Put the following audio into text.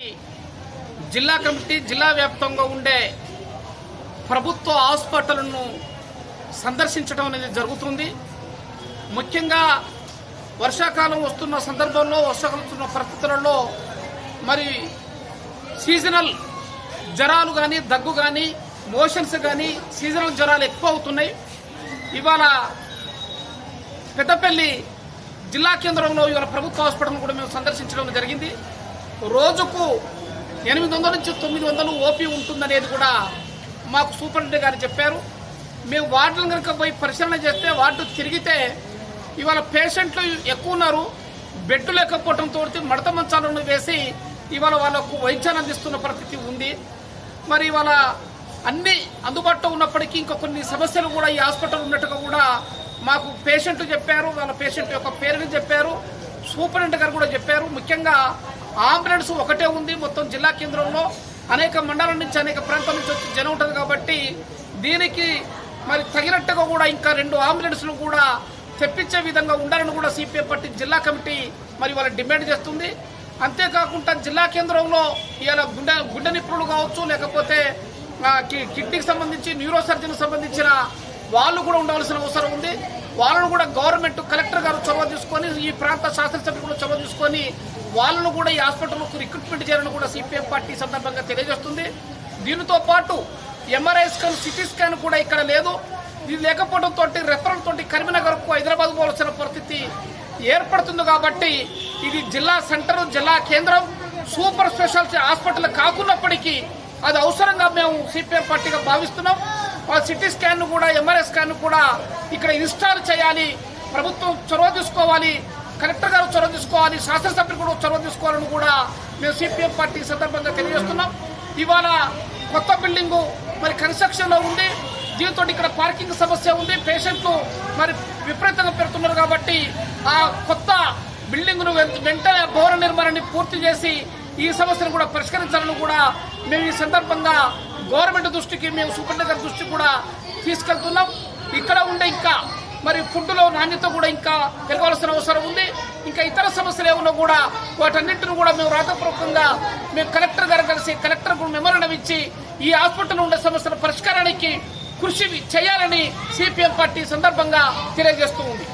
జిల్లా కమిటీ జిల్లా వ్యాప్తంగా ఉండే ప్రభుత్వ హాస్పిటల్ను సందర్శించడం అనేది జరుగుతుంది. ముఖ్యంగా వర్షాకాలం వస్తున్న సందర్భంలో వర్షాకాలం పరిస్థితులలో మరి సీజనల్ జ్వరాలు కానీ దగ్గు కానీ మోషన్స్ కానీ సీజనల్ జ్వరాలు ఎక్కువ అవుతున్నాయి. ఇవాళ పెద్దపల్లి జిల్లా కేంద్రంలో ఇవాళ ప్రభుత్వ హాస్పిటల్ కూడా మేము సందర్శించడం జరిగింది. రోజుకు 800 నుంచి 900 ఓపీ ఉంటుందనేది కూడా మాకు సూపరింటెండెంట్ గారు చెప్పారు. మేము వార్డులను కనుక పోయి పరిశీలన చేస్తే వార్డు తిరిగితే ఇవాళ పేషెంట్లు ఎక్కువ ఉన్నారు. బెడ్ లేకపోవడంతో మడత మంచాలను వేసి ఇవాళ వాళ్ళకు వైద్యాన్ని అందిస్తున్న పరిస్థితి ఉంది. మరి ఇవాళ అన్ని అందుబాటులో ఉన్నప్పటికీ ఇంకా కొన్ని సమస్యలు కూడా ఈ హాస్పిటల్ ఉన్నట్టుగా కూడా మాకు పేషెంట్లు చెప్పారు. వాళ్ళ పేషెంట్ యొక్క పేరుని చెప్పారు, సూపరింటెండెంట్ గారు కూడా చెప్పారు. ముఖ్యంగా అంబులెన్స్ ఒకటే ఉంది. మొత్తం జిల్లా కేంద్రంలో అనేక మండలాల నుంచి అనేక ప్రాంతాల నుంచి వచ్చి జనం ఉంటుంది కాబట్టి దీనికి మరి తగినట్టుగా కూడా ఇంకా 2 అంబులెన్స్లు కూడా తెప్పించే విధంగా ఉండాలని కూడా సిపిఎం పార్టీ జిల్లా కమిటీ మరి వాళ్ళ డిమాండ్ చేస్తుంది. అంతేకాకుండా జిల్లా కేంద్రంలో ఇవాళ గుండె నిపుణులు కావచ్చు, లేకపోతే కిడ్నీకి సంబంధించి న్యూరో సర్జన్కి సంబంధించిన వాళ్ళు కూడా ఉండవలసిన అవసరం ఉంది. వాళ్ళను కూడా గవర్నమెంట్ కలెక్టర్ గారు చొరవ తీసుకొని, ఈ ప్రాంత శాసనసభ్యులు కూడా చొరవ తీసుకొని వాళ్ళను కూడా ఈ హాస్పిటల్కు రిక్రూట్మెంట్ చేయాలని కూడా సిపిఎం పార్టీ సందర్భంగా తెలియజేస్తుంది. దీనితో పాటు ఎంఆర్ఐ స్కాన్, సిటీ స్కాన్ కూడా ఇక్కడ లేదు. ఇది లేకపోవడంతో రెఫరల్ తోటి కరీంనగర్కు హైదరాబాద్ పోవాల్సిన పరిస్థితి ఏర్పడుతుంది. కాబట్టి ఇది జిల్లా సెంటర్, జిల్లా కేంద్రం, సూపర్ స్పెషాలిటీ హాస్పిటల్ కాకున్నప్పటికీ అది అవసరంగా మేము సిపిఎం పార్టీగా భావిస్తున్నాం. సిటీ స్కాన్ కూడా, ఎంఆర్ఐ స్కాన్ కూడా ఇక్కడ ఇన్స్టాల్ చేయాలి. ప్రభుత్వం చొరవ తీసుకోవాలి, కలెక్టర్ గారు చొరవ తీసుకోవాలి, శాసనసభ్యులు కూడా చొరవ తీసుకోవాలని కూడా మేము సిపిఎం పార్టీ సందర్భంగా తెలియజేస్తున్నాం. ఇవాళ కొత్త బిల్డింగు మరి కన్స్ట్రక్షన్లో ఉంది. దీంతో ఇక్కడ పార్కింగ్ సమస్య ఉంది. పేషెంట్లు మరి విపరీతంగా పెడుతున్నారు. కాబట్టి ఆ కొత్త బిల్డింగ్ను వెంటనే భవన నిర్మాణాన్ని పూర్తి చేసి ఈ సమస్యను కూడా పరిష్కరించాలని కూడా మేము ఈ సందర్భంగా గవర్నమెంట్ దృష్టికి, మేము సూపరింటెండెంట్ గారి దృష్టికి కూడా తీసుకెళ్తున్నాం. ఇక్కడ ఉండే ఇంకా మరి ఫుడ్లో నాణ్యత కూడా ఇంకా పెరగాల్సిన అవసరం ఉంది. ఇంకా ఇతర సమస్యలు ఏమన్నా కూడా వాటన్నింటిని కూడా మేము రాతపూర్వకంగా మేము కలెక్టర్ గారు కలిసి కలెక్టర్కు మెమోరాండం ఇచ్చి ఈ హాస్పిటల్ ఉండే సమస్యల పరిష్కారానికి కృషి చేయాలని సిపిఎం పార్టీ సందర్భంగా తెలియజేస్తూ ఉంది.